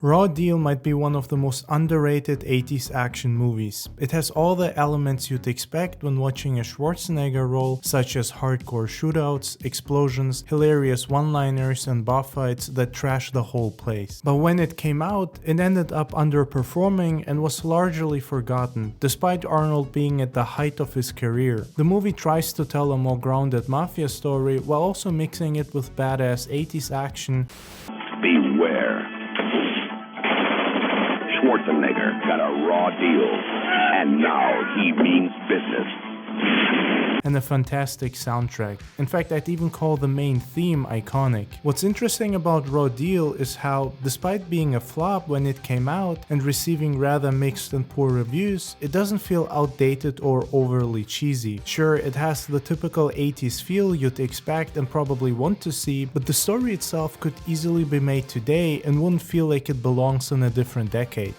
Raw Deal might be one of the most underrated 80s action movies. It has all the elements you'd expect when watching a Schwarzenegger role, such as hardcore shootouts, explosions, hilarious one-liners, and boss fights that trash the whole place. But when it came out, it ended up underperforming and was largely forgotten, despite Arnold being at the height of his career. The movie tries to tell a more grounded Mafia story while also mixing it with badass 80s action. Beware. Schwarzenegger got a raw deal, and now he means business. And a fantastic soundtrack. In fact, I'd even call the main theme iconic. What's interesting about Raw Deal is how, despite being a flop when it came out and receiving rather mixed and poor reviews, it doesn't feel outdated or overly cheesy. Sure, it has the typical 80s feel you'd expect and probably want to see, but the story itself could easily be made today and wouldn't feel like it belongs in a different decade.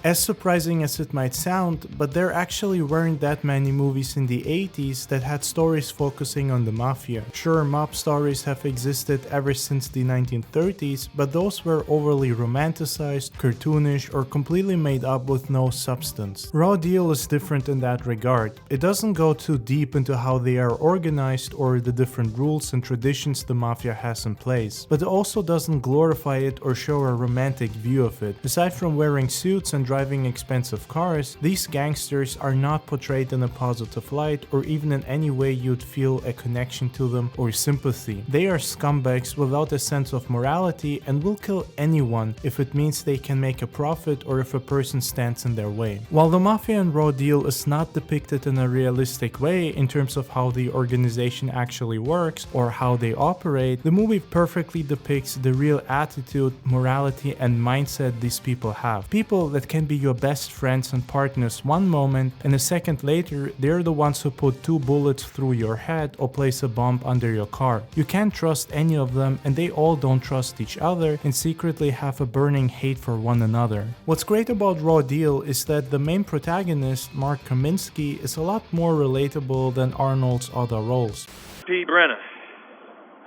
As surprising as it might sound, but there actually weren't that many movies in the 80s that had stories focusing on the Mafia. Sure, mob stories have existed ever since the 1930s, but those were overly romanticized, cartoonish, or completely made up with no substance. Raw Deal is different in that regard. It doesn't go too deep into how they are organized or the different rules and traditions the Mafia has in place, but it also doesn't glorify it or show a romantic view of it. Aside from wearing suits and driving expensive cars, these gangsters are not portrayed in a positive light or even in any way you'd feel a connection to them or sympathy. They are scumbags without a sense of morality and will kill anyone if it means they can make a profit or if a person stands in their way. While the Mafia in Raw Deal is not depicted in a realistic way in terms of how the organization actually works or how they operate, the movie perfectly depicts the real attitude, morality, and mindset these people have. People that can be your best friends and partners one moment, and a second later they're the ones who put 2 bullets through your head or place a bomb under your car. You can't trust any of them, and they all don't trust each other and secretly have a burning hate for one another. What's great about Raw Deal is that the main protagonist, Mark Kaminsky, is a lot more relatable than Arnold's other roles. P. Brenner.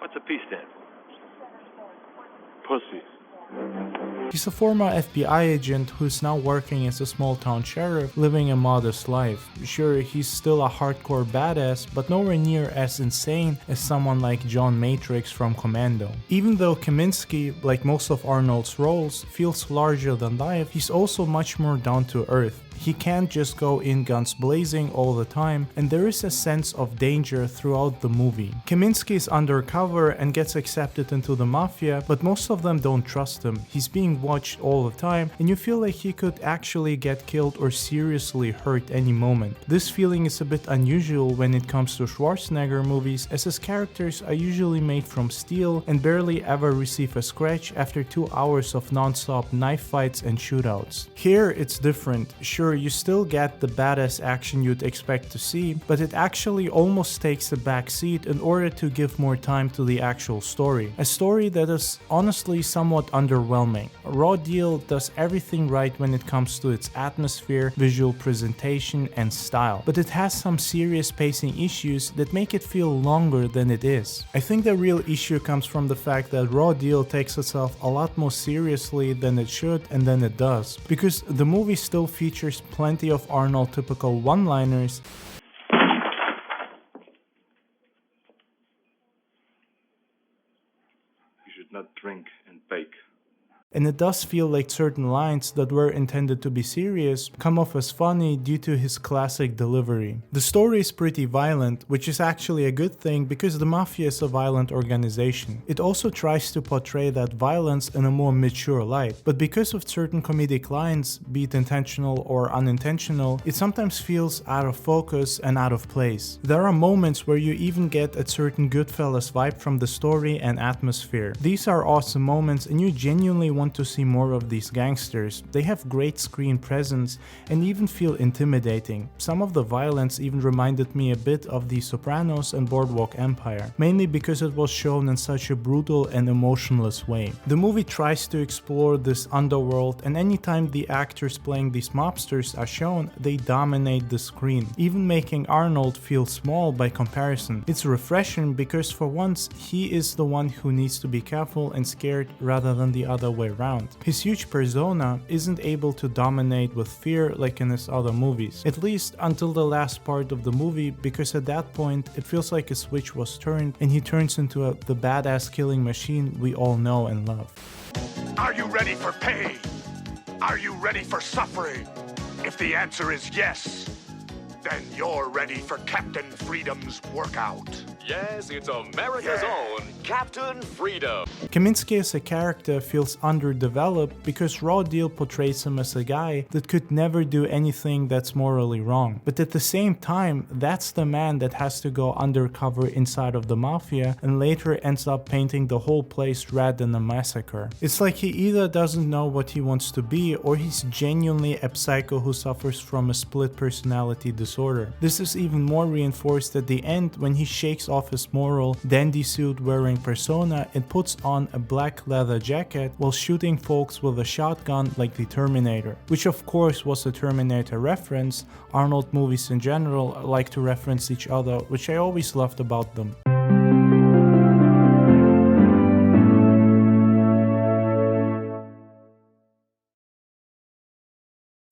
What's a P stand? Pussy. He's a former FBI agent who's now working as a small-town sheriff, living a modest life. Sure, he's still a hardcore badass, but nowhere near as insane as someone like John Matrix from Commando. Even though Kaminsky, like most of Arnold's roles, feels larger than life, he's also much more down to earth. He can't just go in guns blazing all the time, and there is a sense of danger throughout the movie. Kaminsky is undercover and gets accepted into the Mafia, but most of them don't trust him. He's being watched all the time, and you feel like he could actually get killed or seriously hurt any moment. This feeling is a bit unusual when it comes to Schwarzenegger movies, as his characters are usually made from steel and barely ever receive a scratch after 2 hours of non-stop knife fights and shootouts. Here it's different. Sure, you still get the badass action you'd expect to see, but it actually almost takes a back seat in order to give more time to the actual story. A story that is honestly somewhat underwhelming. Raw Deal does everything right when it comes to its atmosphere, visual presentation, and style, but it has some serious pacing issues that make it feel longer than it is. I think the real issue comes from the fact that Raw Deal takes itself a lot more seriously than it should and than it does, because the movie still features plenty of Arnold typical one-liners. You should not drink and bake. And it does feel like certain lines that were intended to be serious come off as funny due to his classic delivery. The story is pretty violent, which is actually a good thing because the Mafia is a violent organization. It also tries to portray that violence in a more mature light, but because of certain comedic lines, be it intentional or unintentional, it sometimes feels out of focus and out of place. There are moments where you even get a certain Goodfellas vibe from the story and atmosphere. These are awesome moments and you genuinely want to see more of these gangsters. They have great screen presence and even feel intimidating. Some of the violence even reminded me a bit of The Sopranos and Boardwalk Empire, mainly because it was shown in such a brutal and emotionless way. The movie tries to explore this underworld, and anytime the actors playing these mobsters are shown, they dominate the screen, even making Arnold feel small by comparison. It's refreshing because for once he is the one who needs to be careful and scared rather than the other way around. His huge persona isn't able to dominate with fear like in his other movies, at least until the last part of the movie, because at that point it feels like a switch was turned and he turns into the badass killing machine we all know and love. Are you ready for pain? Are you ready for suffering? If the answer is yes, then you're ready for Captain Freedom's workout. Yes, it's America's own Captain Freedom. Kaminsky as a character feels underdeveloped because Raw Deal portrays him as a guy that could never do anything that's morally wrong. But at the same time, that's the man that has to go undercover inside of the Mafia and later ends up painting the whole place red in a massacre. It's like he either doesn't know what he wants to be or he's genuinely a psycho who suffers from a split personality disorder. This is even more reinforced at the end when he shakes off his moral, dandy suit wearing persona and puts on a black leather jacket while shooting folks with a shotgun like the Terminator, which of course was a Terminator reference. Arnold movies in general like to reference each other, which I always loved about them.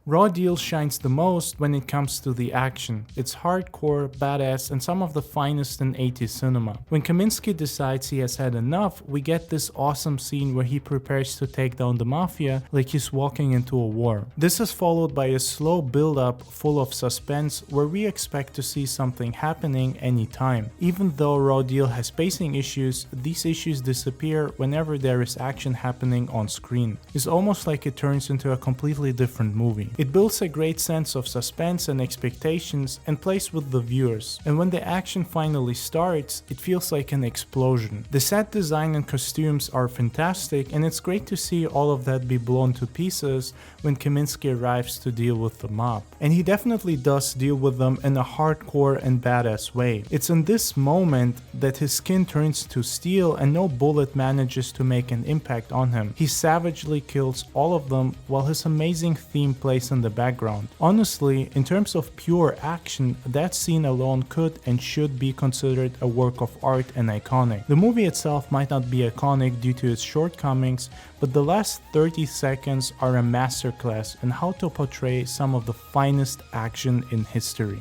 Raw Deal shines the most when it comes to the action. It's hardcore, badass, and some of the finest in 80s cinema. When Kaminsky decides he has had enough, we get this awesome scene where he prepares to take down the Mafia like he's walking into a war. This is followed by a slow build-up full of suspense where we expect to see something happening anytime. Even though Raw Deal has pacing issues, these issues disappear whenever there is action happening on screen. It's almost like it turns into a completely different movie. It builds a great sense of suspense and expectations and plays with the viewers, and when the action finally starts, it feels like an explosion. The set design and costumes are fantastic, and it's great to see all of that be blown to pieces when Kaminsky arrives to deal with the mob. And he definitely does deal with them in a hardcore and badass way. It's in this moment that his skin turns to steel and no bullet manages to make an impact on him. He savagely kills all of them while his amazing theme plays in the background. Honestly, in terms of pure action, that scene alone could and should be considered a work of art and iconic. The movie itself might not be iconic due to its shortcomings, but the last 30 seconds are a masterclass in how to portray some of the finest action in history.